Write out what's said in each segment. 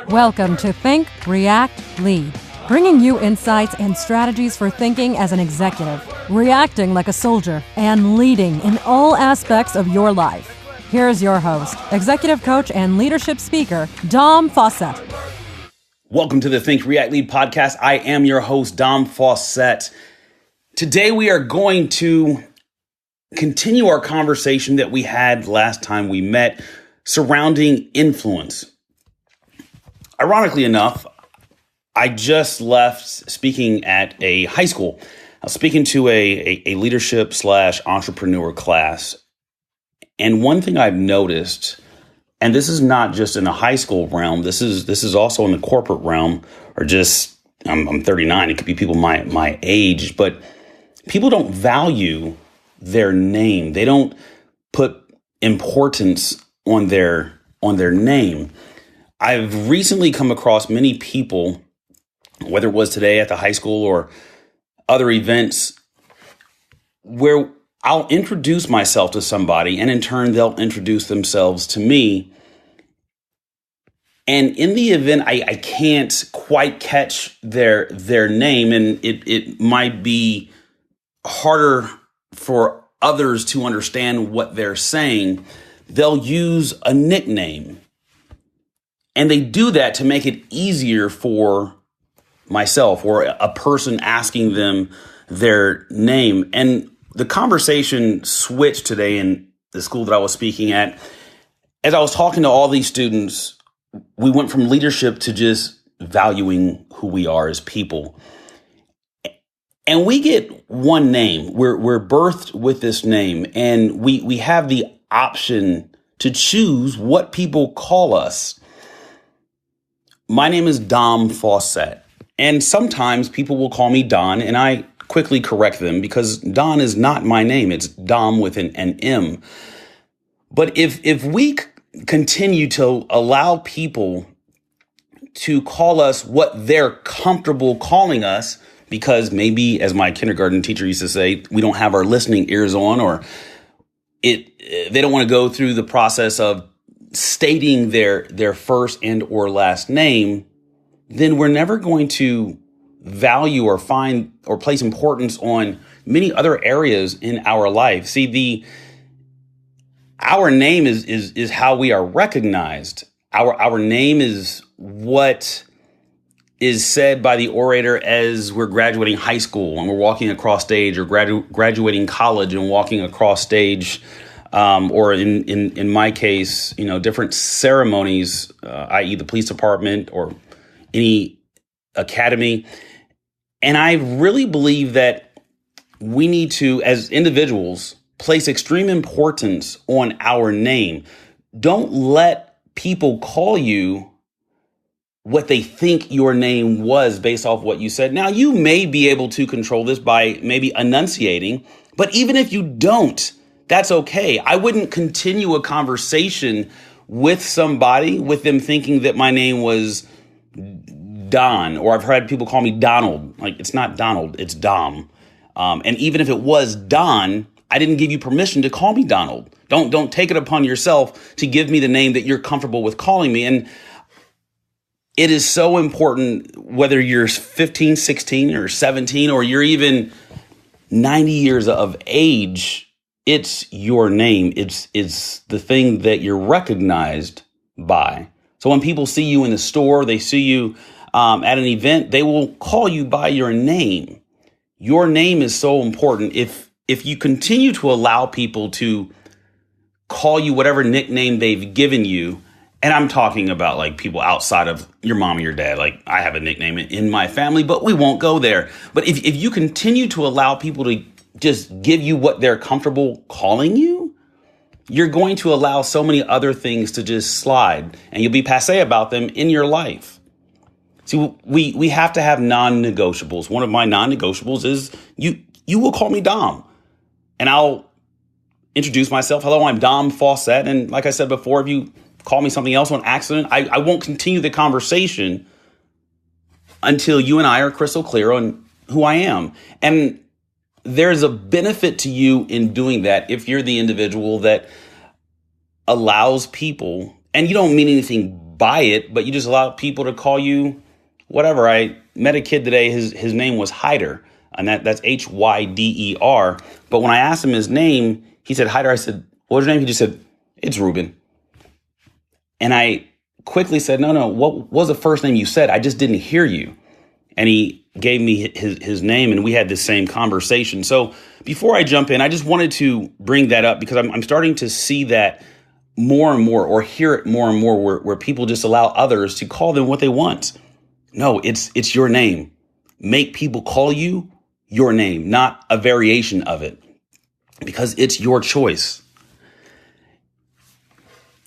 Welcome to Think, React, Lead, bringing you insights and strategies for thinking as an executive, reacting like a soldier, and leading in all aspects of your life. Here's your host, executive coach and leadership speaker, Dom Faussette. Welcome to the Think, React, Lead podcast. I am your host, Dom Faussette. Today we are going to continue our conversation that we had last time we met surrounding influence. Ironically enough, I just left speaking at a high school. I was speaking to a leadership / entrepreneur class. And one thing I've noticed, and this is not just in the high school realm, this is also in the corporate realm, or just, I'm 39, it could be people my age, but people don't value their name. They don't put importance on their name. I've recently come across many people, whether it was today at the high school or other events, where I'll introduce myself to somebody and in turn they'll introduce themselves to me. And in the event, I can't quite catch their name, and it might be harder for others to understand what they're saying. They'll use a nickname. And they do that to make it easier for myself or a person asking them their name. And the conversation switched today in the school that I was speaking at. As I was talking to all these students, we went from leadership to just valuing who we are as people. And we get one name. We're birthed with this name, and we have the option to choose what people call us. My name is Dom Faussette, and sometimes people will call me Don, and I quickly correct them because Don is not my name. It's Dom with an M. But if we continue to allow people to call us what they're comfortable calling us, because maybe, as my kindergarten teacher used to say, we don't have our listening ears on, or they don't want to go through the process of stating their first and or last name, then we're never going to value or find or place importance on many other areas in our life. See, our name is how we are recognized. Our name is what is said by the orator as we're graduating high school and we're walking across stage, or graduating college and walking across stage. Or in my case, different ceremonies, i.e. the police department or any academy. And I really believe that we need to, as individuals, place extreme importance on our name. Don't let people call you what they think your name was based off what you said. Now, you may be able to control this by maybe enunciating, but even if you don't, that's okay. I wouldn't continue a conversation with somebody with them thinking that my name was Don, or I've heard people call me Donald. Like, it's not Donald, it's Dom. And even if it was Don, I didn't give you permission to call me Donald. Don't take it upon yourself to give me the name that you're comfortable with calling me. And it is so important, whether you're 15, 16, or 17, or you're even 90 years of age, it's your name. It's the thing that you're recognized by. So when people see you in the store, they see you at an event, they will call you by your name. Your name is so important. If you continue to allow people to call you whatever nickname they've given you, and I'm talking about like people outside of your mom or your dad, like I have a nickname in my family, but we won't go there. But if you continue to allow people to just give you what they're comfortable calling you, you're going to allow so many other things to just slide, and you'll be passé about them in your life. See, we have to have non-negotiables. One of my non-negotiables is you will call me Dom, and I'll introduce myself. Hello, I'm Dom Faussette. And like I said before, if you call me something else on accident, I won't continue the conversation until you and I are crystal clear on who I am. And there's a benefit to you in doing that if you're the individual that allows people, and you don't mean anything buy it, but you just allow people to call you whatever. I met a kid today. His name was Hyder, and that's Hyder. But when I asked him his name, he said Hyder. I said, "What was your name?" He just said, "It's Ruben." And I quickly said, No, what was the first name you said? I just didn't hear you. And he gave me his name, and we had the same conversation. So before I jump in, I just wanted to bring that up because I'm starting to see that more and more, or hear it more and more, where people just allow others to call them what they want. No, it's your name. Make people call you your name, not a variation of it, because it's your choice.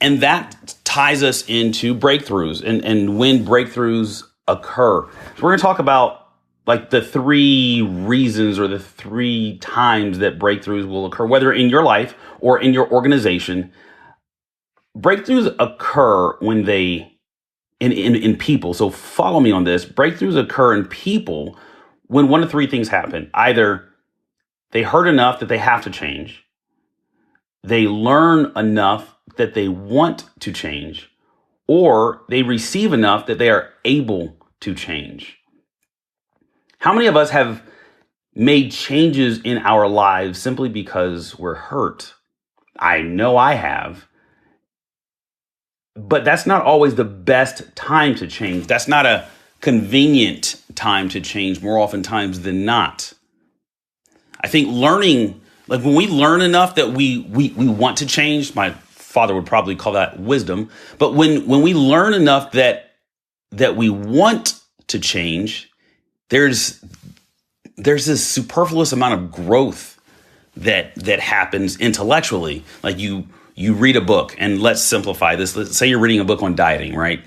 And that ties us into breakthroughs and when breakthroughs occur. So we're going to talk about like the 3 reasons or the 3 times that breakthroughs will occur, whether in your life or in your organization. Breakthroughs occur when in people. So follow me on this. Breakthroughs occur in people when one of 3 things happen. Either they hurt enough that they have to change, they learn enough that they want to change, or they receive enough that they are able to change. How many of us have made changes in our lives simply because we're hurt? I know I have. But that's not always the best time to change. That's not a convenient time to change more oftentimes than not. I think learning, like when we learn enough that we want to change, my father would probably call that wisdom. But when we learn enough that we want to change, there's this superfluous amount of growth that happens intellectually. Like you read a book, and let's simplify this. Let's say you're reading a book on dieting, right?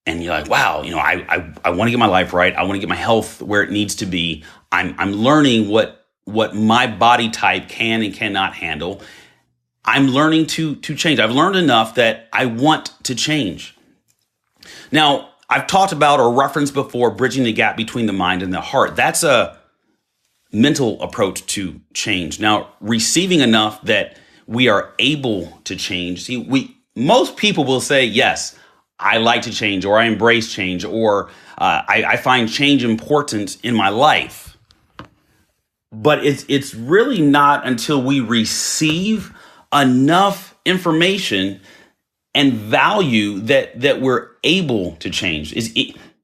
And you're like, wow, I want to get my life right. I want to get my health where it needs to be. I'm learning what my body type can and cannot handle. I'm learning to change. I've learned enough that I want to change. Now, I've talked about or referenced before bridging the gap between the mind and the heart. That's a mental approach to change. Now, receiving enough that we are able to change. See, most people will say, yes, I like to change, or I embrace change, or I find change important in my life. But it's really not until we receive enough information and value that we're able to change.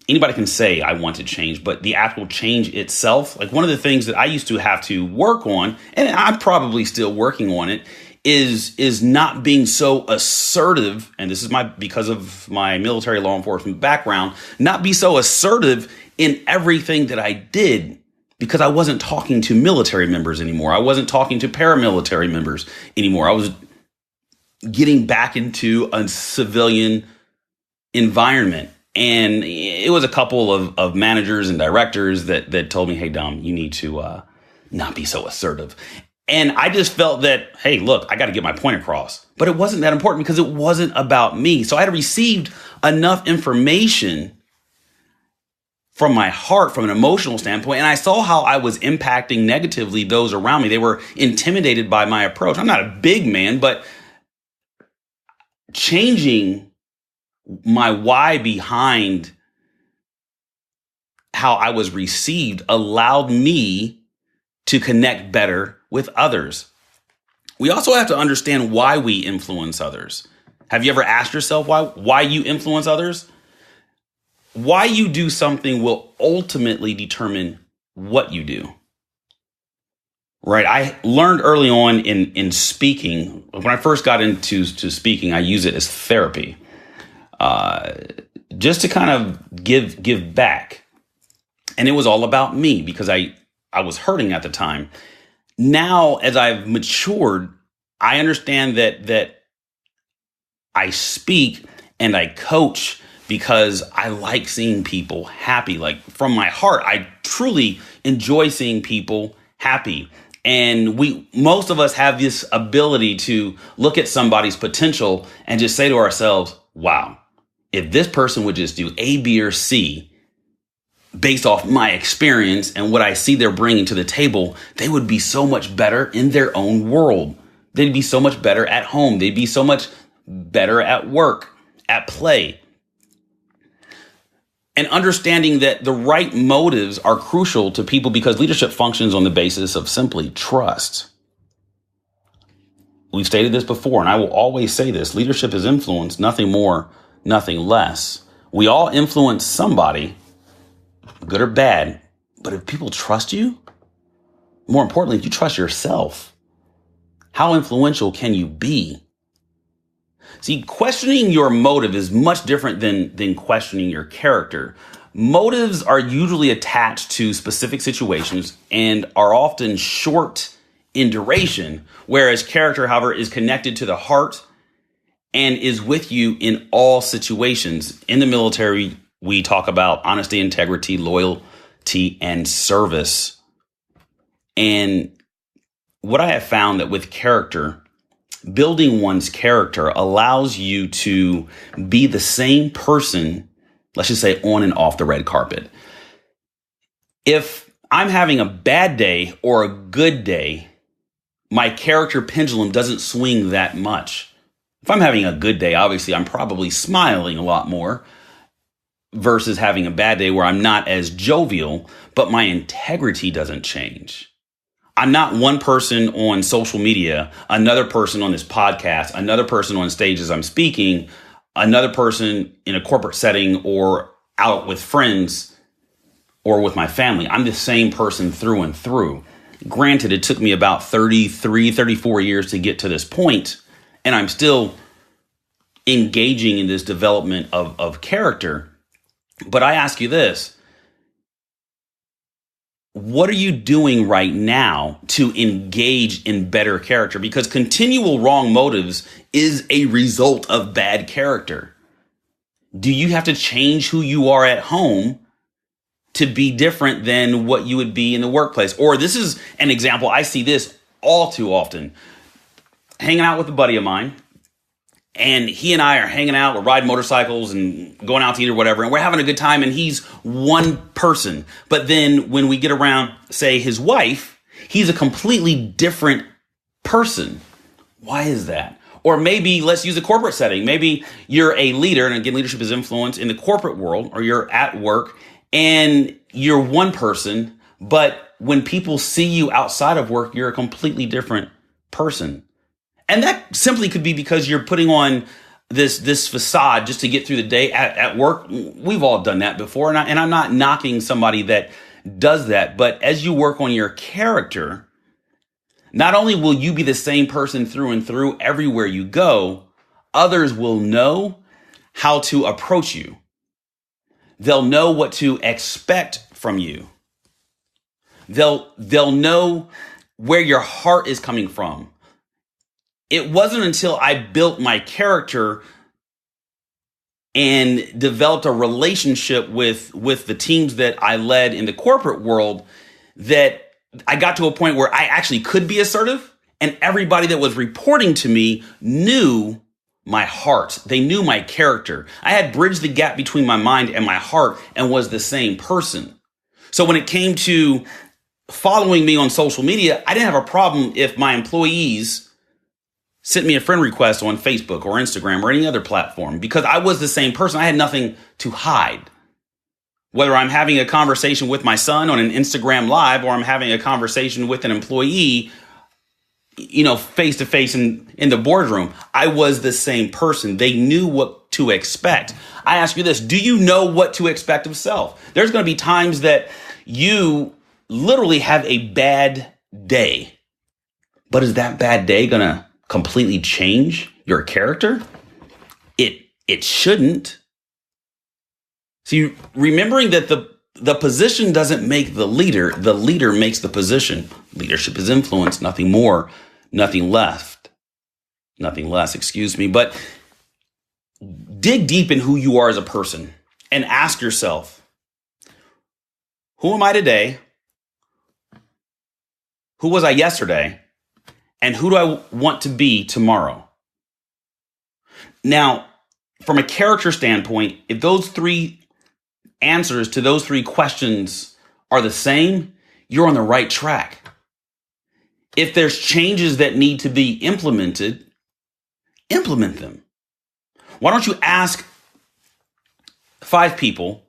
Anybody can say, I want to change, but the actual change itself, like one of the things that I used to have to work on, and I'm probably still working on it, is not being so assertive. And this is because of my military law enforcement background, not be so assertive in everything that I did, because I wasn't talking to military members anymore. I wasn't talking to paramilitary members anymore. I was getting back into a civilian environment. And it was a couple of managers and directors that told me, hey, Dom, you need to not be so assertive. And I just felt that, hey, look, I got to get my point across. But it wasn't that important because it wasn't about me. So I had received enough information from my heart, from an emotional standpoint, and I saw how I was impacting negatively those around me. They were intimidated by my approach. I'm not a big man, but changing my why behind how I was received allowed me to connect better with others. We also have to understand why we influence others. Have you ever asked yourself why you influence others? Why you do something will ultimately determine what you do. Right? I learned early on in speaking, when I first got into speaking, I use it as therapy. Just to kind of give back. And it was all about me because I was hurting at the time. Now, as I've matured, I understand that I speak and I coach because I like seeing people happy. Like from my heart, I truly enjoy seeing people happy. And most of us have this ability to look at somebody's potential and just say to ourselves, wow, if this person would just do A, B, or C, based off my experience and what I see they're bringing to the table, they would be so much better in their own world. They'd be so much better at home. They'd be so much better at work, at play. and understanding that the right motives are crucial to people because leadership functions on the basis of simply trust. We've stated this before, and I will always say this. Leadership is influence, nothing more, nothing less. We all influence somebody, good or bad. But if people trust you, more importantly, if you trust yourself, how influential can you be? See, questioning your motive is much different than questioning your character. Motives are usually attached to specific situations and are often short in duration, whereas character, however, is connected to the heart and is with you in all situations. In the military, we talk about honesty, integrity, loyalty, and service. And what I have found that with character, building one's character allows you to be the same person, let's just say on and off the red carpet. If I'm having a bad day or a good day, my character pendulum doesn't swing that much. If I'm having a good day, obviously I'm probably smiling a lot more versus having a bad day where I'm not as jovial, but my integrity doesn't change. I'm not one person on social media, another person on this podcast, another person on stage as I'm speaking, another person in a corporate setting or out with friends or with my family. I'm the same person through and through. Granted, it took me about 33, 34 years to get to this point, and I'm still engaging in this development of character. But I ask you this. What are you doing right now to engage in better character? Because continual wrong motives is a result of bad character. Do you have to change who you are at home to be different than what you would be in the workplace? Or this is an example. I see this all too often. Hanging out with a buddy of mine, and he and I are hanging out, we're riding motorcycles and going out to eat or whatever, and we're having a good time, and he's one person. But then when we get around, say, his wife, he's a completely different person. Why is that? Or maybe let's use a corporate setting. Maybe you're a leader, and again, leadership is influence in the corporate world, or you're at work, and you're one person, but when people see you outside of work, you're a completely different person. And that simply could be because you're putting on this facade just to get through the day at work. We've all done that before. And I'm not knocking somebody that does that. But as you work on your character, not only will you be the same person through and through everywhere you go, others will know how to approach you. They'll know what to expect from you. They'll know where your heart is coming from. It wasn't until I built my character and developed a relationship with the teams that I led in the corporate world that I got to a point where I actually could be assertive, and everybody that was reporting to me knew my heart. They knew my character. I had bridged the gap between my mind and my heart and was the same person. So when it came to following me on social media, I didn't have a problem if my employees sent me a friend request on Facebook or Instagram or any other platform because I was the same person. I had nothing to hide. Whether I'm having a conversation with my son on an Instagram Live or I'm having a conversation with an employee, face to face in the boardroom, I was the same person. They knew what to expect. I ask you this, do you know what to expect of self? There's going to be times that you literally have a bad day, but is that bad day going to completely change your character? It shouldn't. See, remembering that the position doesn't make the leader makes the position. Leadership is influence, nothing more, nothing less, but dig deep in who you are as a person and ask yourself, who am I today? Who was I yesterday? And who do I want to be tomorrow? Now, from a character standpoint, if those three answers to those three questions are the same, you're on the right track. If there's changes that need to be implemented, implement them. Why don't you ask 5 people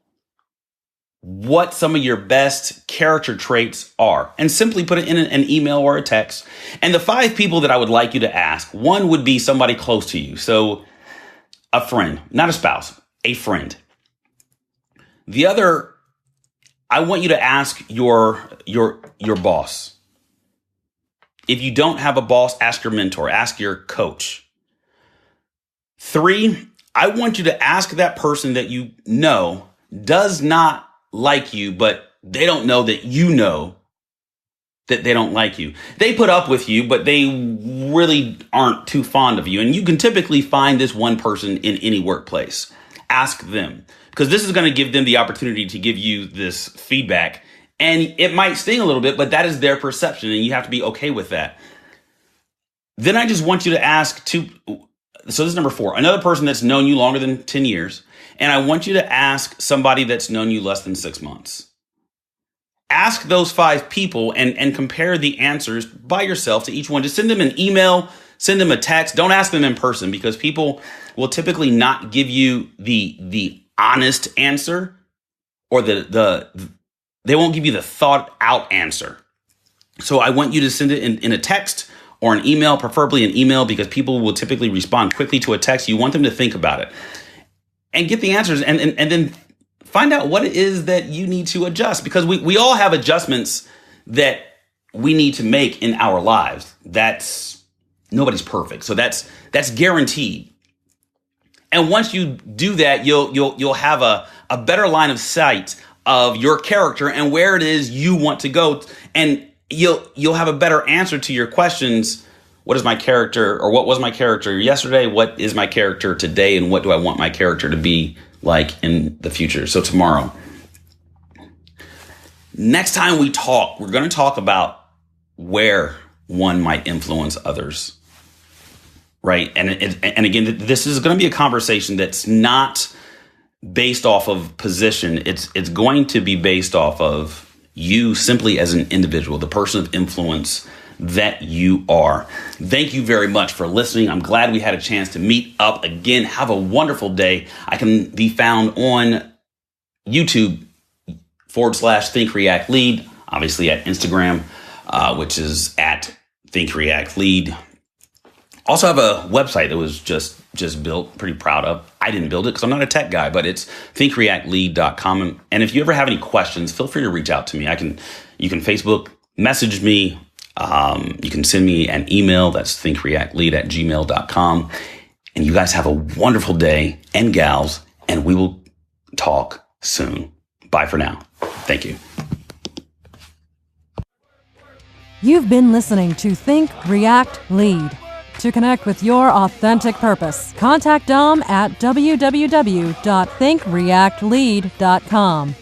what some of your best character traits are and simply put it in an email or a text. And the 5 people that I would like you to ask, one would be somebody close to you. So a friend, not a spouse, a friend. The other, I want you to ask your boss. If you don't have a boss, ask your mentor, ask your coach. 3, I want you to ask that person that you know does not like you, but they don't know that you know that they don't like you. They put up with you, but they really aren't too fond of you. And you can typically find this one person in any workplace. Ask them, because this is going to give them the opportunity to give you this feedback. And it might sting a little bit, but that is their perception, and you have to be okay with that. Then I just want you to ask so this is number 4, another person that's known you longer than 10 years. And I want you to ask somebody that's known you less than 6 months. Ask those 5 people and compare the answers by yourself to each one. Just send them an email, send them a text. Don't ask them in person, because people will typically not give you the honest answer, or they won't give you the thought out answer. So I want you to send it in a text or an email, preferably an email, because people will typically respond quickly to a text. You want them to think about it and get the answers, and then find out what it is that you need to adjust, because we all have adjustments that we need to make in our lives. Nobody's perfect. So that's guaranteed. And once you do that, you'll have a better line of sight of your character and where it is you want to go. And you'll have a better answer to your questions. What is my character, or what was my character yesterday? What is my character today? And what do I want my character to be like in the future? So tomorrow, next time we talk, we're going to talk about where one might influence others. Right. And again, this is going to be a conversation that's not based off of position. It's going to be based off of you simply as an individual, the person of influence that you are. Thank you very much for listening. I'm glad we had a chance to meet up again. Have a wonderful day. I can be found on YouTube / Think React Lead, obviously at Instagram, which is at Think React Lead. Also have a website that was just built, pretty proud of. I didn't build it because I'm not a tech guy, but it's thinkreactlead.com. And if you ever have any questions, feel free to reach out to me. You can Facebook message me. You can send me an email. That's thinkreactlead@gmail.com. And you guys have a wonderful day, and gals, and we will talk soon. Bye for now. Thank you. You've been listening to Think, React, Lead. To connect with your authentic purpose, contact Dom at www.thinkreactlead.com.